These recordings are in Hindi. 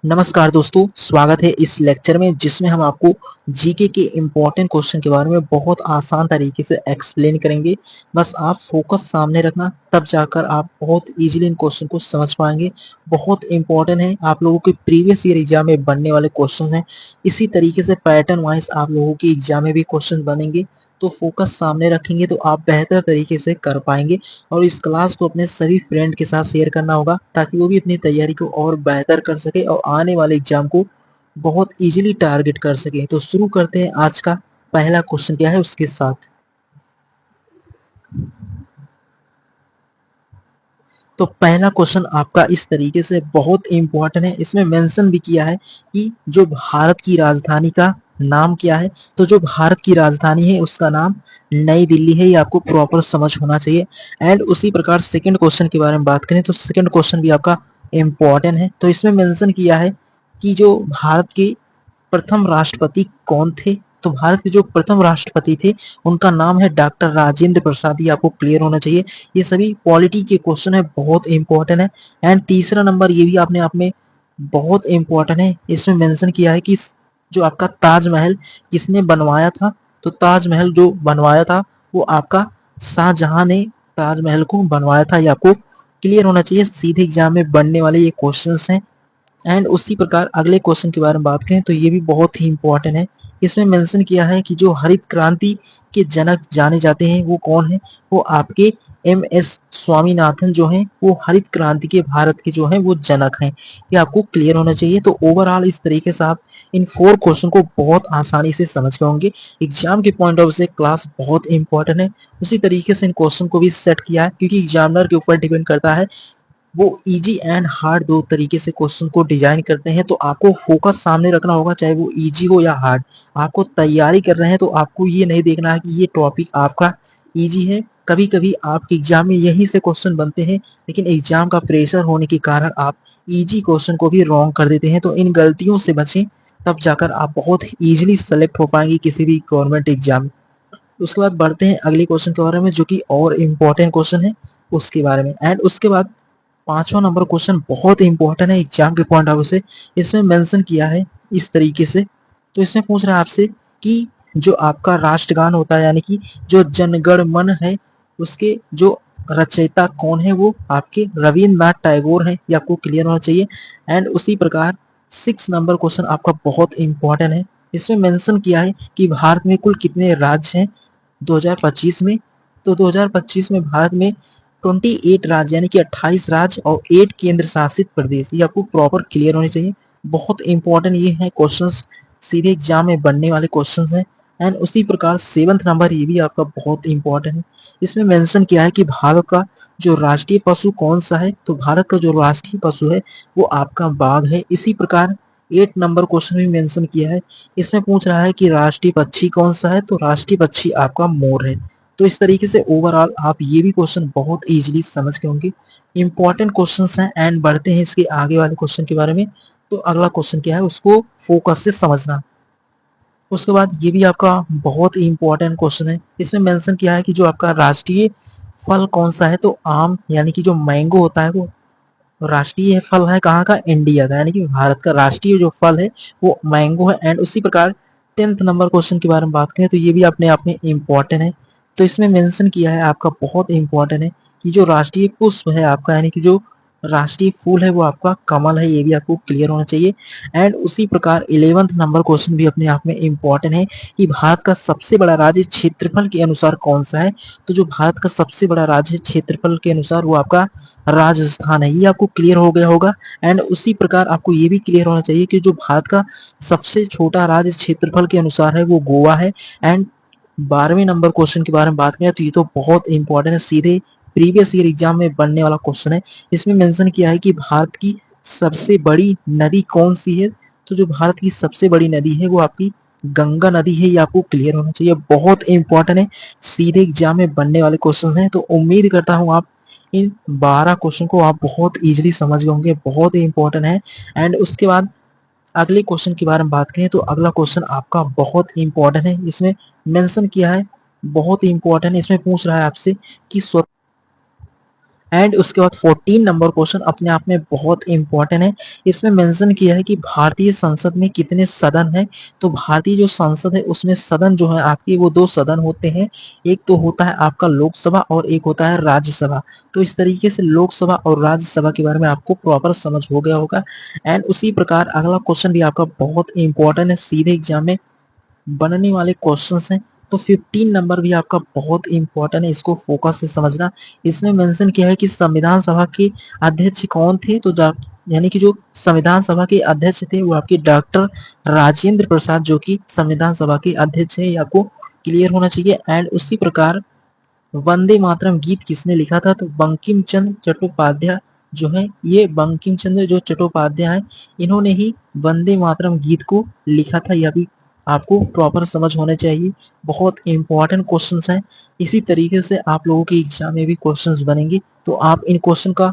नमस्कार दोस्तों, स्वागत है इस लेक्चर में जिसमें हम आपको जीके के इम्पोर्टेंट क्वेश्चन के बारे में बहुत आसान तरीके से एक्सप्लेन करेंगे। बस आप फोकस सामने रखना, तब जाकर आप बहुत इजीली इन क्वेश्चन को समझ पाएंगे। बहुत इंपॉर्टेंट है, आप लोगों के प्रीवियस ईयर एग्जाम में बनने वाले क्वेश्चन हैं। इसी तरीके से पैटर्न वाइज आप लोगों के एग्जाम में भी क्वेश्चन बनेंगे, तो फोकस सामने रखेंगे तो आप बेहतर तरीके से कर पाएंगे। और इस क्लास को अपने सभी फ्रेंड के साथ शेयर करना होगा ताकि वो भी अपनी तैयारी को और बेहतर कर सके और आने वाले एग्जाम को बहुत इजीली टारगेट कर सके। तो शुरू करते हैं आज का पहला क्वेश्चन क्या है उसके साथ। तो पहला क्वेश्चन आपका इस तरीके से बहुत इंपॉर्टेंट है, इसमें मेंशन भी किया है कि जो भारत की राजधानी का नाम क्या है। तो जो भारत की राजधानी है उसका नाम नई दिल्ली है, ये आपको प्रॉपर समझ होना चाहिए। एंड उसी प्रकार सेकंड क्वेश्चन के बारे में बात करें तो सेकंड क्वेश्चन भी आपका इम्पोर्टेंट है। तो इसमें मेंशन किया है कि जो भारत के प्रथम राष्ट्रपति कौन थे। तो भारत के जो प्रथम राष्ट्रपति थे उनका नाम है डॉक्टर राजेंद्र प्रसाद। ये आपको क्लियर होना चाहिए। ये सभी पॉलिटी के क्वेश्चन है, बहुत इंपॉर्टेंट है। एंड तीसरा नंबर ये भी अपने आप में बहुत इंपॉर्टेंट है। इसमें मेंशन किया है कि जो आपका ताजमहल किसने बनवाया था। तो ताजमहल जो बनवाया था वो आपका शाहजहां ने ताजमहल को बनवाया था। ये आपको क्लियर होना चाहिए। सीधे एग्जाम में बनने वाले ये क्वेश्चंस हैं। एंड उसी प्रकार अगले क्वेश्चन के बारे में बात करें तो ये भी बहुत ही इंपॉर्टेंट है। इसमें मेंशन किया है कि जो हरित क्रांति के जनक जाने जाते हैं वो कौन है। वो आपके एम.एस. स्वामीनाथन जो हैं वो हरित क्रांति के भारत के जो हैं वो जनक हैं। ये आपको क्लियर होना चाहिए। तो ओवरऑल इस तरीके से आप इन 4 क्वेश्चन को बहुत आसानी से समझ पाओगे। एग्जाम के पॉइंट ऑफ व्यू से क्लास बहुत इंपॉर्टेंट है। उसी तरीके से इन क्वेश्चन को भी सेट किया है क्योंकि एग्जामिनर के ऊपर डिपेंड करता है, वो इजी एंड हार्ड दो तरीके से क्वेश्चन को डिजाइन करते हैं। तो आपको फोकस सामने रखना होगा, चाहे वो इजी हो या हार्ड। आपको तैयारी कर रहे हैं तो आपको ये नहीं देखना है कि ये टॉपिक आपका इजी है। कभी कभी आपके एग्जाम में यही से क्वेश्चन बनते हैं, लेकिन एग्जाम का प्रेशर होने के कारण आप इजी क्वेश्चन को भी रॉन्ग कर देते हैं। तो इन गलतियों से बचें, तब जाकर आप बहुत इजीली सेलेक्ट हो पाएंगे किसी भी गवर्नमेंट एग्जाम में। उसके बाद बढ़ते हैं अगले क्वेश्चन के बारे में जो कि और इम्पोर्टेंट क्वेश्चन है उसके बारे में। एंड उसके बाद पांचवा नंबर क्वेश्चन बहुत इंपॉर्टेंट है एग्जाम के पॉइंट ऑफ व्यू से। इसमें मेंशन किया है इस तरीके से। तो इसमें पूछ रहा है आपसे कि जो आपका राष्ट्रगान होता है यानी कि जो जनगण मन है उसके जो रचयिता कौन है, वो आपके रविन्द्रनाथ टैगोर हैं। ये आपको क्लियर होना चाहिए। एंड उसी प्रकार 6 नंबर क्वेश्चन आपका बहुत इंपॉर्टेंट है। इसमें मेंशन किया है कि भारत में कुल कितने राज्य हैं 2025 में। तो 2025 में भारत में 28 राज्य यानी कि 28 राज्य और 8 केंद्र शासित प्रदेश। ये आपको प्रॉपर क्लियर होने चाहिए। बहुत इंपॉर्टेंट ये है क्वेश्चंस, सीधे एग्जाम में बनने वाले क्वेश्चंस हैं। एंड उसी प्रकार 7th नंबर ये भी आपका बहुत इंपॉर्टेंट है। इसमें मेंशन किया है कि भारत का जो राष्ट्रीय पशु कौन सा है। तो भारत का जो राष्ट्रीय पशु है वो आपका बाघ है। इसी प्रकार 8 नंबर क्वेश्चन भी मेंशन किया है। इसमें पूछ रहा है कि राष्ट्रीय पक्षी कौन सा है। तो राष्ट्रीय पक्षी आपका मोर है। तो इस तरीके से ओवरऑल आप ये भी क्वेश्चन बहुत इजीली समझ गए होंगे। इंपॉर्टेंट क्वेश्चंस हैं। एंड बढ़ते हैं इसके आगे वाले क्वेश्चन के बारे में। तो अगला क्वेश्चन क्या है उसको फोकस से समझना। उसके बाद ये भी आपका बहुत ही इंपॉर्टेंट क्वेश्चन है। इसमें मेंशन किया है कि जो आपका राष्ट्रीय फल कौन सा है। तो आम यानी कि जो मैंगो होता है वो राष्ट्रीय फल है कहाँ का, इंडिया का, यानी कि भारत का राष्ट्रीय जो फल है वो मैंगो है। एंड उसी प्रकार 10th नंबर क्वेश्चन के बारे में बात करें तो ये भी अपने आप में इम्पोर्टेंट है। तो इसमें मेंशन किया है आपका बहुत इम्पोर्टेंट है कि जो राष्ट्रीय पुष्प है आपका यानी कि जो राष्ट्रीय फूल है वो आपका कमल है। ये भी आपको क्लियर होना चाहिए। एंड उसी प्रकार 11th नंबर क्वेश्चन भी अपने आप में इम्पोर्टेंट है कि भारत का सबसे बड़ा राज्य क्षेत्रफल के अनुसार कौन सा है। तो जो भारत का सबसे बड़ा राज्य क्षेत्रफल के अनुसार वो आपका राजस्थान है। ये आपको क्लियर हो गया होगा। एंड उसी प्रकार आपको ये भी क्लियर होना चाहिए कि जो भारत का सबसे छोटा राज्य क्षेत्रफल के अनुसार है वो गोवा है। एंड 12वें नंबर क्वेश्चन के बारे में बात करें तो ये तो बहुत इंपॉर्टेंट है, सीधे प्रीवियस ईयर एग्जाम में बनने वाला क्वेश्चन है। इसमें मेंशन किया है कि भारत की सबसे बड़ी नदी कौन सी है। तो जो भारत की सबसे बड़ी नदी है वो आपकी गंगा नदी है। ये आपको क्लियर होना चाहिए। बहुत इंपॉर्टेंट है, सीधे एग्जाम में बनने वाले क्वेश्चन हैं। तो उम्मीद करता हूँ आप इन 12 क्वेश्चन को आप बहुत इजीली समझ गए होंगे। बहुत ही इंपॉर्टेंट है। एंड उसके बाद अगले क्वेश्चन के बारे में बात करें तो अगला क्वेश्चन आपका बहुत ही इंपॉर्टेंट है। इसमें मेंशन किया है बहुत ही इंपॉर्टेंट है। इसमें पूछ रहा है आपसे कि एंड उसके बाद 14 नंबर क्वेश्चन अपने आप में बहुत इंपॉर्टेंट है। इसमें मेंशन किया है कि भारतीय संसद में कितने सदन है। तो भारतीय जो संसद है उसमें सदन जो है आपके वो दो सदन होते हैं। एक तो होता है आपका लोकसभा और एक होता है राज्यसभा। तो इस तरीके से लोकसभा और राज्यसभा के बारे में आपको प्रॉपर समझ हो गया होगा। एंड उसी प्रकार अगला क्वेश्चन भी आपका बहुत इंपॉर्टेंट है, सीधे एग्जाम में बनने वाले क्वेश्चंस हैं। तो 15 नंबर भी आपका बहुत इंपॉर्टेंट है, इसको फोकस से समझना। इसमें मेंशन किया है कि संविधान सभा के अध्यक्ष कौन थे। तो यानी कि जो संविधान सभा के अध्यक्ष थे वो आपके डॉक्टर राजेंद्र प्रसाद जो कि संविधान सभा के अध्यक्ष है, ये आपको क्लियर होना चाहिए। एंड उसी प्रकार वंदे मातरम गीत किसने लिखा था। तो बंकिम चंद्र चट्टोपाध्याय जो है, ये बंकिम चंद्र जो चट्टोपाध्याय है इन्होंने ही वंदे मातरम गीत को लिखा था। यह भी आपको प्रॉपर समझ होने चाहिए, बहुत इंपॉर्टेंट क्वेश्चंस हैं। इसी तरीके से आप लोगों के एग्जाम में भी क्वेश्चंस बनेंगे, तो आप इन क्वेश्चन का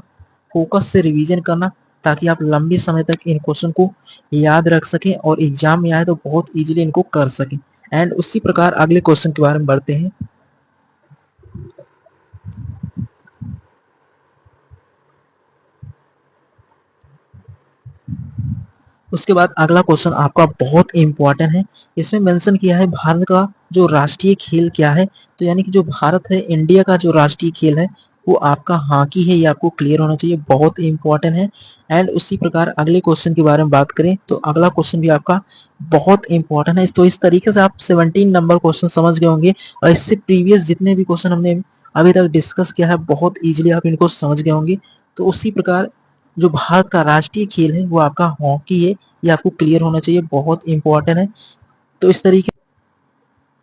फोकस से रिवीजन करना ताकि आप लंबे समय तक इन क्वेश्चन को याद रख सकें और एग्जाम में आए तो बहुत इजीली इनको कर सकें। एंड उसी प्रकार अगले क्वेश्चन के बारे में बढ़ते हैं। उसके बाद अगला क्वेश्चन आपका बहुत इंपॉर्टेंट है। इसमें मेंशन किया है भारत का जो राष्ट्रीय खेल क्या है। तो यानी कि जो भारत है, इंडिया का जो राष्ट्रीय खेल है वो आपका हॉकी है, ये आपको क्लियर होना चाहिए, बहुत इंपॉर्टेंट है। एंड उसी प्रकार अगले क्वेश्चन के बारे में बात करें तो अगला क्वेश्चन भी आपका बहुत इंपॉर्टेंट है। तो इस तरीके से आप 17 नंबर क्वेश्चन समझ गए होंगे और इससे प्रीवियस जितने भी क्वेश्चन हमने अभी तक डिस्कस किया है बहुत इजीली आप इनको समझ गए होंगे। तो उसी प्रकार जो भारत का राष्ट्रीय खेल है वो आपका हॉकी है, ये आपको क्लियर होना चाहिए, बहुत इंपॉर्टेंट है। तो इस तरीके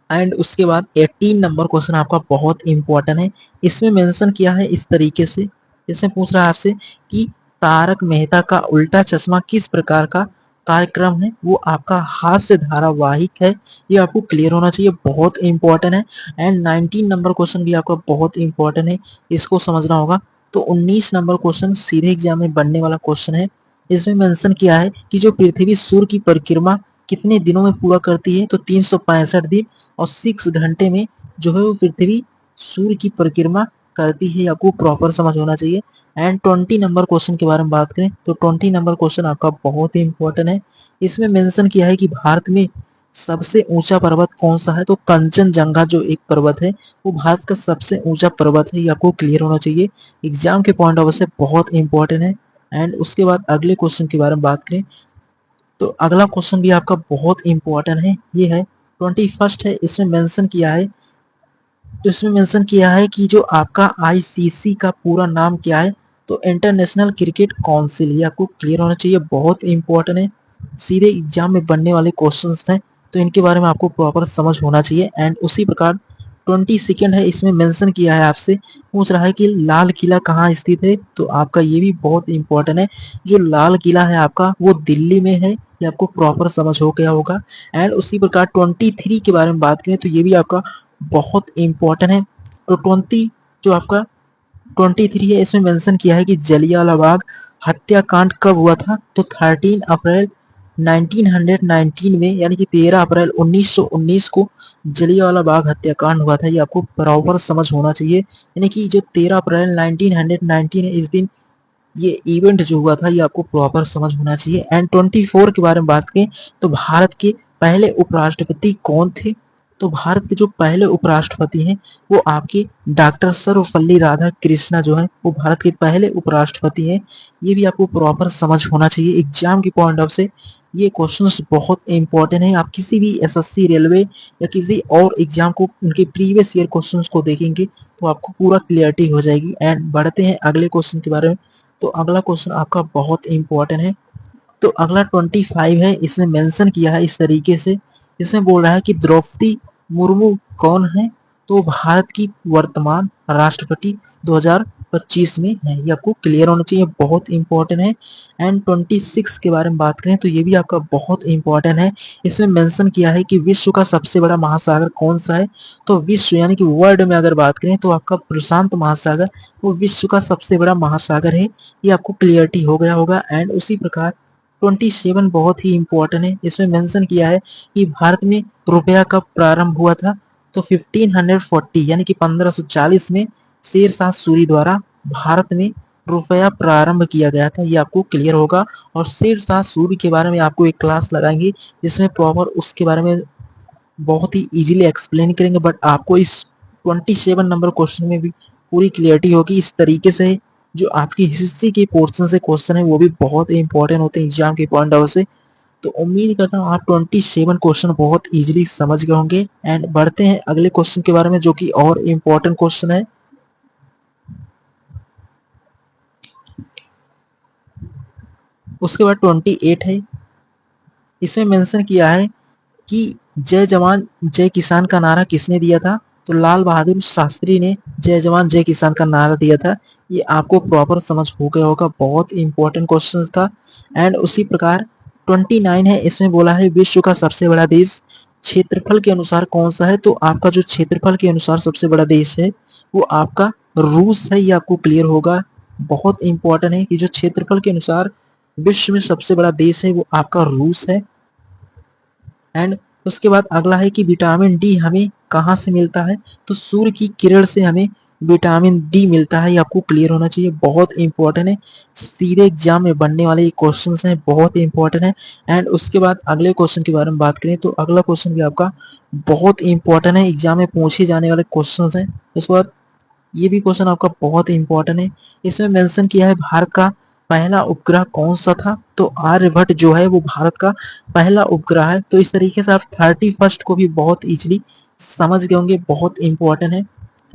एंड उसके बाद 18 नंबर क्वेश्चन आपका बहुत इंपॉर्टेंट है। इसमें मेंशन किया है इस तरीके से, इसमें पूछ रहा है आपसे कि तारक मेहता का उल्टा चश्मा किस प्रकार का कार्यक्रम है। वो आपका हास्य धारावाहिक है, ये आपको क्लियर होना चाहिए, बहुत इंपॉर्टेंट है। एंड 19 नंबर क्वेश्चन भी आपका बहुत इंपॉर्टेंट है, इसको समझना होगा। तो 19 नंबर क्वेश्चन सीधे एग्जाम में बनने वाला क्वेश्चन है। इसमें मेंशन किया है कि जो पृथ्वी सूर्य की परिक्रमा कितने दिनों में पूरा करती है। तो 365 दिन और 6 घंटे में जो है वो पृथ्वी सूर्य की परिक्रमा करती है, आपको प्रॉपर समझ होना चाहिए। एंड 20 नंबर क्वेश्चन के बारे में बात करें तो 20 नंबर क्वेश्चन आपका बहुत ही इंपॉर्टेंट है। इसमें मेंशन किया है कि भारत में सबसे ऊंचा पर्वत कौन सा है। तो कंचनजंगा जो एक पर्वत है वो भारत का सबसे ऊंचा पर्वत है, ये आपको क्लियर होना चाहिए, एग्जाम के पॉइंट ऑफ व्यू से बहुत इंपॉर्टेंट है। एंड उसके बाद अगले क्वेश्चन के बारे में बात करें तो अगला क्वेश्चन भी आपका बहुत इंपॉर्टेंट है, ये है 21 है। इसमें मेंशन किया है, तो इसमें मेंशन किया है कि जो आपका आईसीसी का पूरा नाम क्या है। तो इंटरनेशनल क्रिकेट काउंसिल, ये आपको क्लियर होना चाहिए, बहुत इंपॉर्टेंट है, सीधे एग्जाम में बनने वाले क्वेश्चंस हैं, तो इनके बारे में आपको प्रॉपर समझ होना चाहिए। एंड उसी प्रकार 22 है, इसमें मेंशन किया है आपसे, पूछ रहा है कि लाल किला कहाँ स्थित है। तो आपका ये भी बहुत इंपॉर्टेंट है, जो लाल किला है आपका वो दिल्ली में है, ये आपको प्रॉपर समझ हो गया होगा। एंड उसी प्रकार 23 के बारे में बात करें तो ये भी आपका बहुत इंपॉर्टेंट है। तो 20 जो आपका 23 है, इसमें मेंशन किया है कि जलियांवाला बाग हत्याकांड कब हुआ था। तो 13 अप्रैल 1919 में, यानी कि 13 अप्रैल 1919 को जलियांवाला बाग हत्याकांड हुआ था, ये आपको प्रॉपर समझ होना चाहिए। यानी कि जो 13 अप्रैल 1919 है इस दिन ये इवेंट जो हुआ था, ये आपको प्रॉपर समझ होना चाहिए। एंड 24 के बारे में बात करें तो भारत के पहले उपराष्ट्रपति कौन थे। तो भारत के जो पहले उपराष्ट्रपति हैं वो आपके डॉक्टर सर्वपल्ली राधाकृष्णा जो है वो भारत के पहले उपराष्ट्रपति हैं, ये भी आपको प्रॉपर समझ होना चाहिए एग्जाम के पॉइंट ऑफ से। ये क्वेश्चंस बहुत इंपॉर्टेंट है, आप किसी भी एसएससी रेलवे या किसी और एग्जाम को उनके प्रीवियस ईयर क्वेश्चंस को देखेंगे तो आपको पूरा क्लियरिटी हो जाएगी। एंड बढ़ते हैं अगले क्वेश्चन के बारे में। तो अगला क्वेश्चन आपका बहुत इंपॉर्टेंट है। तो अगला 25 है, इसमें मेंशन किया है इस तरीके से, इसमें बोल रहा है कि द्रौपदी मुर्मू कौन है। तो भारत की वर्तमान राष्ट्रपति 2025 में है, ये आपको क्लियर होना चाहिए, बहुत इंपॉर्टेंट है। एंड 26 के बारे में बात करें तो ये भी आपका बहुत इंपॉर्टेंट है। इसमें मेंशन किया है कि विश्व का सबसे बड़ा महासागर कौन सा है। तो विश्व यानी कि वर्ल्ड में अगर बात करें तो आपका प्रशांत महासागर वो विश्व का सबसे बड़ा महासागर है, ये आपको क्लियरिटी हो गया होगा। एंड उसी प्रकार 27 बहुत ही इंपॉर्टेंट है, इसमें मेंशन किया है कि भारत में रुपया कब प्रारंभ हुआ था। तो 1540 यानी कि 1540 में शेर शाह सूरी द्वारा भारत में रुपया प्रारंभ किया गया था, ये आपको क्लियर होगा। और शेरशाह सूरी के बारे में आपको एक क्लास लगाएंगे जिसमें प्रॉपर उसके बारे में बहुत ही इजीली एक्सप्लेन करेंगे, बट आपको इस 27 नंबर क्वेश्चन में भी पूरी क्लियरिटी होगी। इस तरीके से जो आपकी हिस्ट्री के पोर्शन से क्वेश्चन है वो भी बहुत इंपॉर्टेंट होते हैं एग्जाम के पॉइंट ऑफ व्यू से। तो उम्मीद करता हूँ आप 27 क्वेश्चन बहुत इजीली समझ गए होंगे। एंड बढ़ते हैं अगले क्वेश्चन के बारे में जो कि और इम्पोर्टेंट क्वेश्चन है। उसके बाद 28 है, इसमें मेंशन किया है कि जय जवान जय किसान का नारा किसने दिया था? तो लाल बहादुर शास्त्री ने जय जवान जय किसान का नारा दिया था। ये आपको प्रॉपर समझ हो गया होगा, बहुत इंपॉर्टेंट क्वेश्चन था। एंड उसी प्रकार 29 है, इसमें बोला है विश्व का सबसे बड़ा देश क्षेत्रफल के अनुसार कौन सा है? तो आपका जो क्षेत्रफल के अनुसार सबसे बड़ा देश है वो आपका रूस है, ये आपको क्लियर होगा। बहुत इंपॉर्टेंट है कि जो क्षेत्रफल के अनुसार विश्व में सबसे बड़ा देश है वो आपका रूस है। एंड उसके बाद अगला है कि विटामिन डी हमें कहाँ से मिलता है? तो सूर्य की किरण से हमें विटामिन डी मिलता है, ये आपको क्लियर होना चाहिए, बहुत इंपॉर्टेंट है। सीधे एग्जाम में बनने वाले ये क्वेश्चन हैं, बहुत इंपॉर्टेंट है। एंड उसके बाद अगले क्वेश्चन के बारे में बात करें तो अगला क्वेश्चन भी आपका बहुत इंपॉर्टेंट है, एग्जाम में पूछे जाने वाले क्वेश्चन है। उसके बाद ये भी क्वेश्चन आपका बहुत इंपॉर्टेंट है, इसमें मेंशन किया है भारत का पहला उपग्रह कौन सा था? तो आर्यभट्ट जो है वो भारत का पहला उपग्रह है। तो इस तरीके से आप 31 को भी बहुत इजीली समझ गए होंगे, बहुत इंपॉर्टेंट है।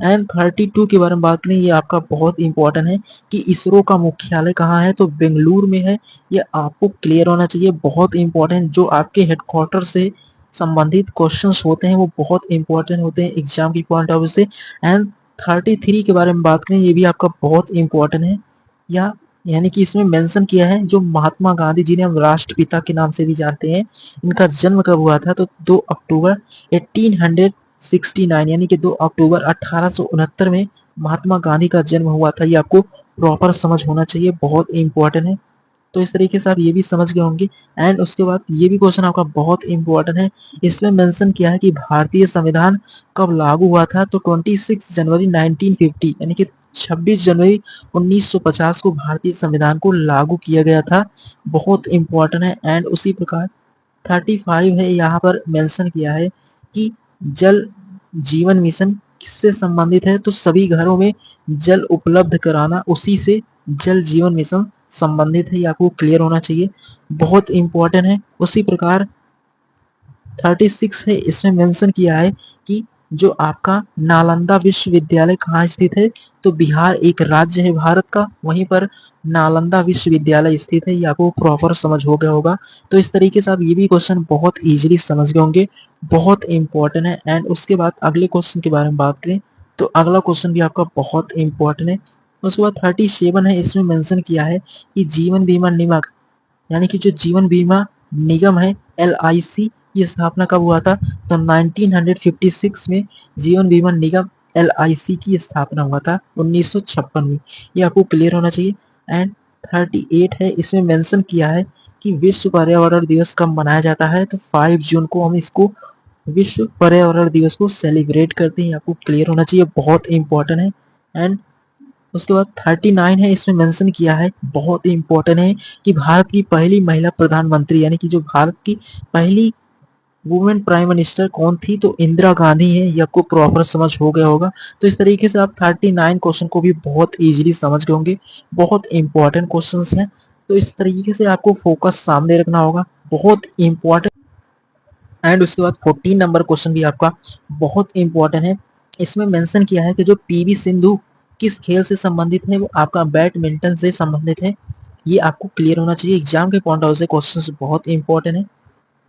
एंड 32 के बारे में बात करें, ये आपका बहुत इंपॉर्टेंट है कि इसरो का मुख्यालय कहाँ है? तो बेंगलुरु में है, ये आपको क्लियर होना चाहिए, बहुत इंपॉर्टेंट। जो आपके हेडक्वार्टर से संबंधित क्वेश्चंस होते हैं वो बहुत इंपॉर्टेंट होते हैं एग्जाम की पॉइंट ऑफ व्यू से। एंड 33 के बारे में बात करें, ये भी आपका बहुत इंपॉर्टेंट है। या यानी कि इसमें मेंशन किया है जो महात्मा गांधी जी ने हम राष्ट्रपिता के नाम से भी जानते हैं, इनका जन्म कब हुआ था? तो 2 अक्टूबर 1869 यानी कि 2 अक्टूबर 1869 में महात्मा गांधी का जन्म हुआ था, ये आपको प्रॉपर समझ होना चाहिए, बहुत इंपॉर्टेंट है। तो इस तरीके से आप ये भी समझ गए होंगे। एंड उसके बाद ये भी क्वेश्चन आपका बहुत इंपॉर्टेंट है, इसमें मेंशन किया है कि भारतीय संविधान कब लागू हुआ था? तो 26 जनवरी 1950 यानी कि 26 जनवरी 1950 को भारतीय संविधान को लागू किया गया था, बहुत इंपॉर्टेंट है। एंड उसी प्रकार 35 है, यहाँ पर मेंशन किया है कि जल जीवन मिशन किससे संबंधित है? तो सभी घरों में जल उपलब्ध कराना, उसी से जल जीवन मिशन संबंधित है, ये आपको क्लियर होना चाहिए, बहुत इंपॉर्टेंट है। उसी प्रकार 36 है, इसमें मेंशन किया है कि जो आपका नालंदा विश्वविद्यालय कहाँ स्थित है? तो बिहार एक राज्य है भारत का, वहीं पर नालंदा विश्वविद्यालय स्थित है, ये आपको प्रॉपर समझ हो गया होगा। तो इस तरीके से आप ये भी क्वेश्चन बहुत इजीली समझ गए होंगे, बहुत इंपॉर्टेंट है। एंड उसके बाद अगले क्वेश्चन के बारे में बात करें तो अगला क्वेश्चन भी आपका बहुत इंपॉर्टेंट है। उसके बाद 37 है, इसमें मेंशन किया है कि जीवन बीमा निगम यानी कि जो जीवन बीमा निगम है LIC, ये स्थापना कब हुआ था? तो 1956 में जीवन बीमा निगम LIC की स्थापना हुआ था 1956 में, ये आपको क्लियर होना चाहिए। एंड 38 है, इसमें मेंशन किया है कि विश्व पर्यावरण दिवस कब मनाया जाता है? तो 5 जून को हम इसको विश्व पर्यावरण दिवस को सेलिब्रेट करते हैं, आपको क्लियर होना चाहिए, बहुत इंपॉर्टेंट है। एंड उसके बाद 39 है, इसमें मेंशन किया है, बहुत इंपॉर्टेंट है कि भारत की पहली महिला प्रधानमंत्री यानी कि जो भारत की पहली वुमेन प्राइम मिनिस्टर कौन थी? तो इंदिरा गांधी है, ये आपको प्रॉपर समझ हो गया होगा। तो इस तरीके से आप 39 क्वेश्चन को भी बहुत इजीली समझ गए होंगे, बहुत इंपॉर्टेंट क्वेश्चंस हैं। तो इस तरीके से आपको फोकस सामने रखना होगा, बहुत इंपॉर्टेंट। एंड उसके बाद 14 नंबर क्वेश्चन भी आपका बहुत इंपॉर्टेंट है, इसमें मेंशन किया है कि जो PV सिंधु किस खेल से संबंधित है? वो आपका बैडमिंटन से संबंधित है, ये आपको क्लियर होना चाहिए, एग्जाम के पॉइंट ऑफ व्यू से क्वेश्चन बहुत इंपॉर्टेंट है।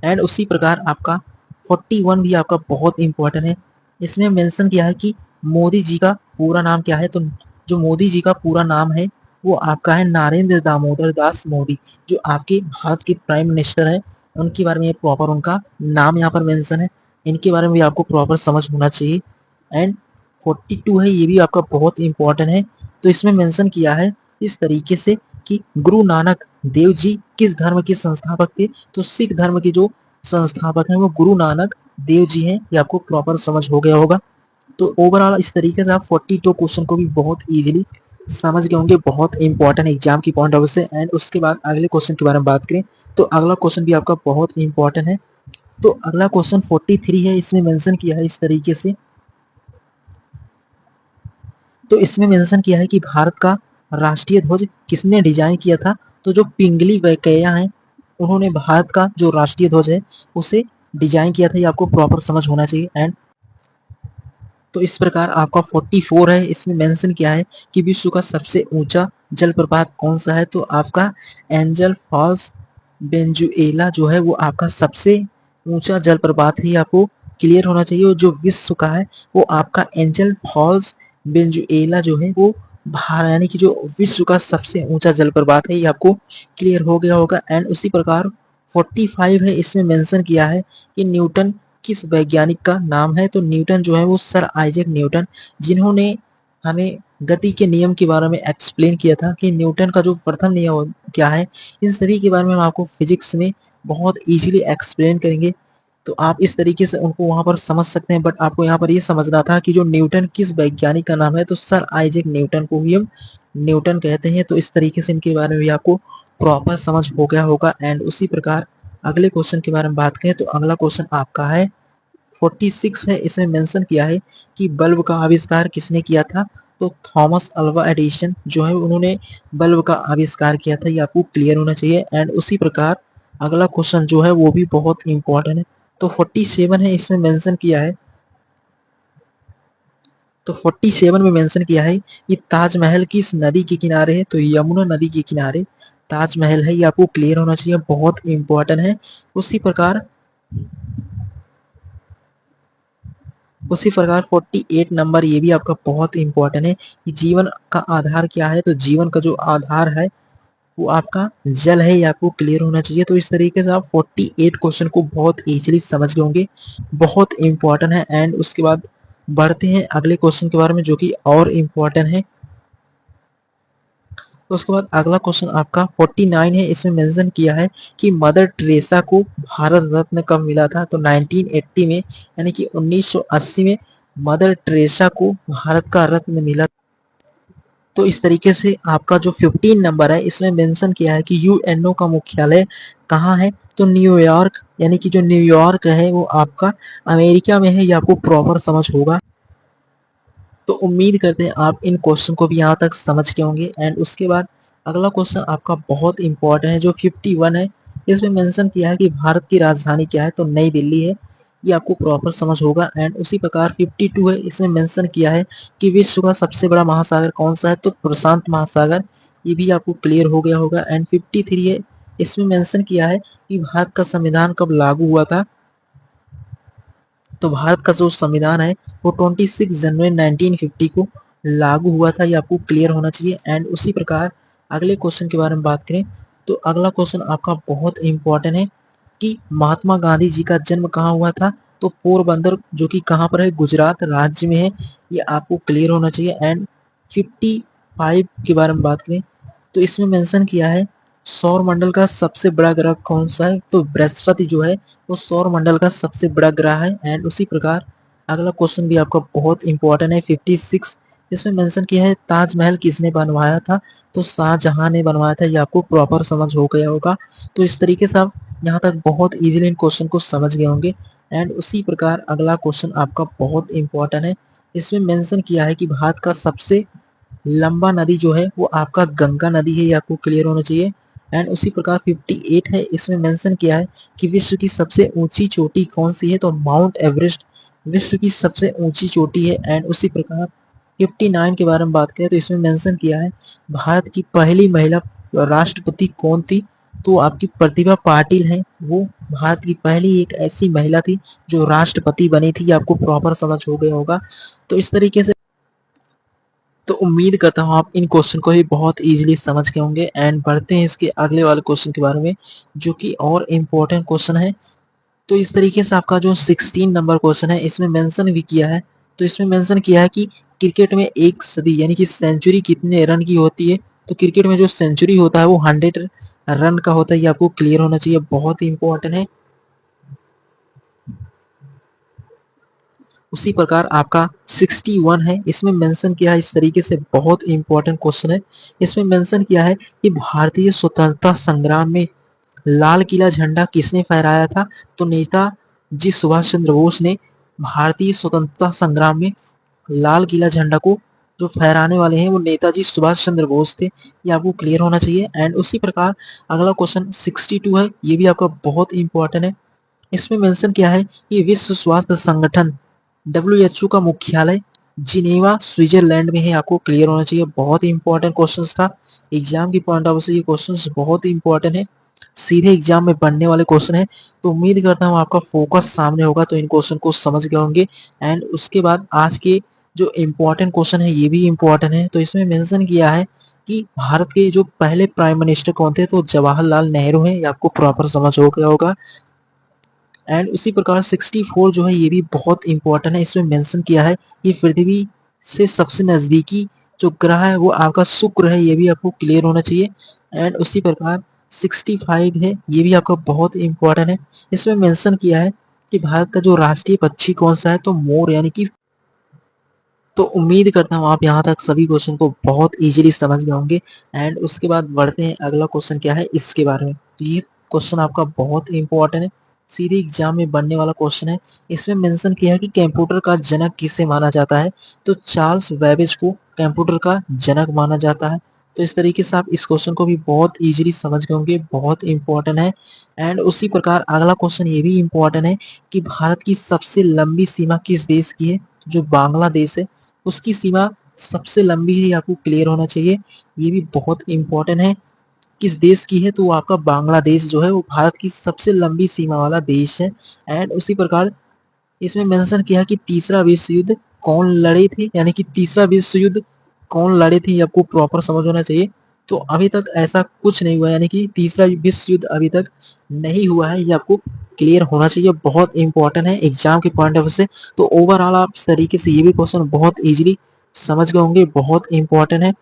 एंड उसी प्रकार आपका 41 भी आपका बहुत इंपॉर्टेंट है, इसमें मेंशन किया है कि मोदी जी का पूरा नाम क्या है? तो जो मोदी जी का पूरा नाम है वो आपका है नरेंद्र दामोदर दास मोदी, जो आपके भारत के प्राइम मिनिस्टर है, उनके बारे में प्रॉपर उनका नाम यहाँ पर मेंशन है, इनके बारे में भी आपको प्रॉपर समझ होना चाहिए। एंड 42 है, ये भी आपका बहुत इंपॉर्टेंट है, तो इसमें मेंशन किया है इस तरीके से कि गुरु नानक देव जी किस धर्म के संस्थापक थे? तो सिख धर्म के जो संस्थापक हैं वो गुरु नानक देव जी हैं, ये आपको प्रॉपर समझ हो गया होगा। तो ओवरऑल इस तरीके से आप 42 क्वेश्चन को भी बहुत इजीली समझ गए होंगे, बहुत इंपॉर्टेंट एग्जाम की पॉइंट ऑफ व्यू से। एंड उसके बाद अगले क्वेश्चन के बारे में बात करें तो अगला क्वेश्चन भी आपका बहुत इंपॉर्टेंट है। तो अगला क्वेश्चन 43 है, इसमें मेंशन किया है इस तरीके से। तो इसमें मेंशन किया है कि भारत का राष्ट्रीय ध्वज किसने डिजाइन किया था। तो जो पिंगली वेंकैया हैं उन्होंने भारत का जो राष्ट्रीय ध्वज है उसे डिजाइन किया था, ये आपको प्रॉपर समझ होना चाहिए। एंड तो इस प्रकार आपका 44 है, इसमें मेंशन किया है कि विश्व का सबसे ऊंचा जलप्रपात कौन सा है। तो आपका एंजल फॉल्स वेनेजुएला जो है वो आपका सबसे ऊंचा जलप्रपात है, ये आपको क्लियर होना चाहिए। और जो विश्व का है वो आपका एंजल फॉल्स वेनेजुएला जो है वो यानी कि जो विश्व का सबसे ऊंचा जलप्रपात है, ये आपको क्लियर हो गया होगा। एंड उसी प्रकार 45 है, इसमें मेंशन किया है कि न्यूटन किस वैज्ञानिक का नाम है। तो न्यूटन जो है वो सर आइजैक न्यूटन, जिन्होंने हमें गति के नियम के बारे में एक्सप्लेन किया था कि न्यूटन का जो प्रथम नियम क्या है, इन सभी के बारे में हम आपको फिजिक्स में बहुत इजीली एक्सप्लेन करेंगे। तो आप इस तरीके से उनको वहां पर समझ सकते हैं। बट आपको यहाँ पर ये समझना था कि जो न्यूटन किस वैज्ञानिक का नाम है, तो सर आइजैक न्यूटन को ही हम न्यूटन कहते हैं। तो इस तरीके से इनके बारे में भी आपको प्रॉपर समझ हो गया होगा। एंड उसी प्रकार अगले क्वेश्चन के बारे में बात करें तो अगला क्वेश्चन आपका है 46 है, इसमें मेंशन किया है कि बल्ब का आविष्कार किसने किया था। तो थॉमस अल्वा एडिसन जो है उन्होंने बल्ब का आविष्कार किया था, ये आपको क्लियर होना चाहिए। एंड उसी प्रकार अगला क्वेश्चन जो है वो भी बहुत इंपॉर्टेंट है। तो 47 है, इसमें मेंशन किया है। तो 47 में मेंशन किया है कि ताजमहल किस नदी के किनारे है। तो यमुना नदी के किनारे ताजमहल है, ये आपको क्लियर होना चाहिए, बहुत इंपॉर्टेंट है। उसी प्रकार 48 नंबर, ये भी आपका बहुत इंपॉर्टेंट है कि जीवन का आधार क्या है। तो जीवन का जो आधार है वो आपका जल है, ये आपको क्लियर होना चाहिए। तो इस तरीके से आप 48 क्वेश्चन को बहुत इजीली समझ गए होंगे, बहुत इंपॉर्टेंट है। एंड उसके बाद बढ़ते हैं अगले क्वेश्चन के बारे में जो कि और इम्पोर्टेंट है। तो उसके बाद अगला क्वेश्चन आपका 49 है, इसमें मेंशन किया है कि मदर टेरेसा को भारत रत्न कब मिला था। तो 1980 में, यानी कि 1980 में मदर टेरेसा को भारत का रत्न मिला। तो इस तरीके से आपका जो 15 नंबर है इसमें मेंशन किया है कि यूएनओ का मुख्यालय कहाँ है। तो न्यूयॉर्क, यानी कि जो न्यूयॉर्क है वो आपका अमेरिका में है, ये आपको प्रॉपर समझ होगा। तो उम्मीद करते हैं आप इन क्वेश्चन को भी यहाँ तक समझ के होंगे। एंड उसके बाद अगला क्वेश्चन आपका बहुत इंपॉर्टेंट है, जो 51 है, इसमें मेंशन किया है कि भारत की राजधानी क्या है। तो नई दिल्ली है, ये आपको प्रॉपर समझ होगा। एंड उसी प्रकार 52 है, इसमें मेंशन किया है कि विश्व का सबसे बड़ा महासागर कौन सा है। तो प्रशांत महासागर, ये भी आपको क्लियर हो गया होगा। एंड 53 है, इसमें मेंशन किया है कि भारत का संविधान कब लागू हुआ था। तो भारत का जो संविधान है वो 26 जनवरी 1950 को लागू हुआ था, ये आपको क्लियर होना चाहिए। एंड उसी प्रकार अगले क्वेश्चन के बारे में बात करें तो अगला क्वेश्चन आपका बहुत इंपॉर्टेंट है कि महात्मा गांधी जी का जन्म कहाँ हुआ था। तो पोरबंदर, जो कि कहाँ पर है, गुजरात राज्य में है, ये आपको क्लियर होना चाहिए। एंड 55 के बारे में बात करें तो इसमें मेंशन किया है सौर मंडल का सबसे बड़ा ग्रह कौन सा है। तो बृहस्पति जो है वो सौर मंडल का सबसे बड़ा ग्रह है। एंड उसी प्रकार अगला क्वेश्चन भी आपका बहुत इंपॉर्टेंट है 56, इसमें मेंशन किया है ताजमहल किसने बनवाया था। तो शाहजहां ने बनवाया था, ये आपको प्रॉपर समझ हो गया होगा। तो इस तरीके से आप यहाँ तक बहुत इजीली इन क्वेश्चन को समझ गए होंगे। एंड उसी प्रकार अगला क्वेश्चन आपका बहुत इंपॉर्टेंट है, इसमें मेंशन किया है कि भारत का सबसे लंबा नदी जो है वो आपका गंगा नदी है, ये आपको क्लियर होना चाहिए। एंड उसी प्रकार 58 है, इसमें मेंशन किया है कि विश्व की सबसे ऊंची चोटी कौन सी है। तो माउंट एवरेस्ट विश्व की सबसे ऊंची चोटी है। एंड उसी प्रकार 59 के बारे में बात करें तो इसमें मेंशन किया है भारत की पहली महिला राष्ट्रपति कौन थी। तो आपकी प्रतिभा पाटिल है, वो भारत की पहली एक ऐसी महिला थी जो राष्ट्रपति बनी थी, आपको प्रॉपर समझ हो गया होगा। तो इस तरीके से तो उम्मीद करता हूँ आप इन क्वेश्चन को ही बहुत इजीली समझ गए होंगे। एंड बढ़ते हैं इसके अगले वाले क्वेश्चन के बारे में जो कि और इम्पोर्टेंट क्वेश्चन है। तो इस तरीके से आपका जो 16 नंबर क्वेश्चन है इसमें मेंशन भी किया है। तो इसमें मेंशन किया है कि क्रिकेट में एक सदी यानी कि सेंचुरी कितने रन की होती है। तो क्रिकेट में जो सेंचुरी होता है वो 100 रन का होता है, ये आपको क्लियर होना चाहिए, बहुत इंपॉर्टेंट है। उसी प्रकार आपका 61 है, इसमें मेंशन किया है इस तरीके से, बहुत इंपॉर्टेंट क्वेश्चन है। इसमें मेंशन किया है कि भारतीय स्वतंत्रता संग्राम में लाल किला झंडा किसने फहराया था? तो नेताजी सुभाष चंद्र बोस ने भारतीय स्वतंत्रता संग्राम में लाल किला झंडा को जो फहराने वाले हैं वो नेताजी सुभाष चंद्र बोस थे। ये आपको क्लियर होना चाहिए। एंड उसी प्रकार अगला क्वेश्चन 62 है, ये भी आपका बहुत इंपॉर्टेंट है। इसमें मेंशन किया है कि विश्व स्वास्थ्य संगठन WHO का मुख्यालय जिनेवा स्विट्जरलैंड में है। आपको क्लियर होना चाहिए, बहुत ही इंपॉर्टेंट क्वेश्चन था। एग्जाम की पॉइंट ऑफ व्यू से ये क्वेश्चन बहुत ही इंपॉर्टेंट है, सीधे एग्जाम में बनने वाले क्वेश्चन है। तो उम्मीद करता हूँ आपका फोकस सामने होगा, तो इन क्वेश्चन को समझ गए होंगे। एंड उसके बाद आज के जो इम्पोर्टेंट क्वेश्चन है ये भी इम्पोर्टेंट है। तो इसमें मेंशन किया है कि भारत के जो पहले प्राइम मिनिस्टर कौन थे? तो जवाहरलाल नेहरू हैं। ये आपको प्रॉपर समझ हो गया होगा। एंड उसी प्रकार 64 जो है ये भी बहुत इंपॉर्टेंट है। इसमें मेंशन किया है कि पृथ्वी से सबसे नजदीकी जो ग्रह है वो आपका शुक्र है। ये भी आपको क्लियर होना चाहिए। एंड उसी प्रकार 65 है, ये भी आपका बहुत इंपॉर्टेंट है। इसमें मेंशन किया है कि भारत का जो राष्ट्रीय पक्षी कौन सा है? तो मोर, यानी कि। तो उम्मीद करता हूँ आप यहाँ तक सभी क्वेश्चन को बहुत इजीली समझ गए होंगे। एंड उसके बाद बढ़ते हैं, अगला क्वेश्चन क्या है इसके बारे में। तो ये क्वेश्चन आपका बहुत इंपॉर्टेंट है, सीधे एग्जाम में बनने वाला क्वेश्चन है। इसमें मेंशन किया है कि कंप्यूटर का जनक किसे माना जाता है? तो चार्ल्स बेबेज को कंप्यूटर का जनक माना जाता है। तो इस तरीके से आप इस क्वेश्चन को भी बहुत इजीली समझ गए होंगे, बहुत इंपॉर्टेंट है। एंड उसी प्रकार अगला क्वेश्चन ये भी इंपॉर्टेंट है कि भारत की सबसे लंबी सीमा किस देश की है? जो बांग्लादेश है उसकी सीमा सबसे लंबी है, ये आपको क्लियर होना चाहिए। ये भी बहुत इंपॉर्टेंट है, किस देश की है? तो वो आपका बांग्लादेश जो है वो भारत की सबसे लंबी सीमा वाला देश है। एंड उसी प्रकार इसमें मेंशन किया कि तीसरा विश्व युद्ध कौन लड़े थे, यानी कि तीसरा विश्व युद्ध कौन लड़े थे, ये आपको प्रॉपर समझ होना चाहिए। तो अभी तक ऐसा कुछ नहीं हुआ, यानी कि तीसरा विश्व युद्ध अभी तक नहीं हुआ है, ये आपको क्लियर होना चाहिए, बहुत इंपॉर्टेंट है एग्जाम के पॉइंट ऑफ व्यू से। तो ओवरऑल आप इस तरीके से ये भी क्वेश्चन बहुत इजीली समझ गए होंगे, बहुत इंपॉर्टेंट है।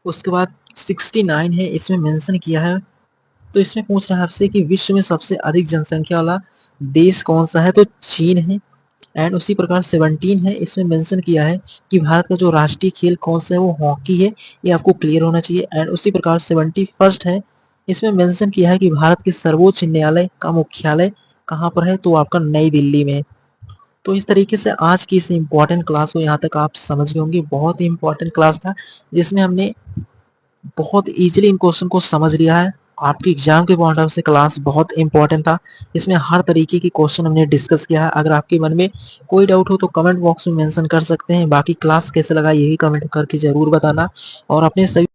उसके बाद 69 है, इसमें मेंशन किया है, तो इसमें पूछ रहा है आपसे कि विश्व में सबसे अधिक जनसंख्या वाला देश कौन सा है? तो चीन है। एंड उसी प्रकार 17 है, इसमें मेंशन किया है कि भारत का जो राष्ट्रीय खेल कौन सा है? वो हॉकी है। ये आपको क्लियर होना चाहिए। एंड उसी प्रकार 71 है, इसमें मेंशन किया है कि भारत के सर्वोच्च न्यायालय का मुख्यालय कहाँ पर है? तो आपका नई दिल्ली में। तो इस तरीके से आज की इस इम्पोर्टेंट क्लास को यहाँ तक आप समझ गए होंगे, बहुत ही इंपॉर्टेंट क्लास था जिसमें हमने बहुत इजीली इन क्वेश्चन को समझ लिया है। आपके एग्जाम के पॉइंट ऑफ से क्लास बहुत इंपॉर्टेंट था, इसमें हर तरीके के क्वेश्चन हमने डिस्कस किया है। अगर आपके मन में कोई डाउट हो तो कमेंट बॉक्स में मेंशन कर सकते हैं। बाकी क्लास कैसे लगा ये भी कमेंट करके जरूर बताना, और अपने सभी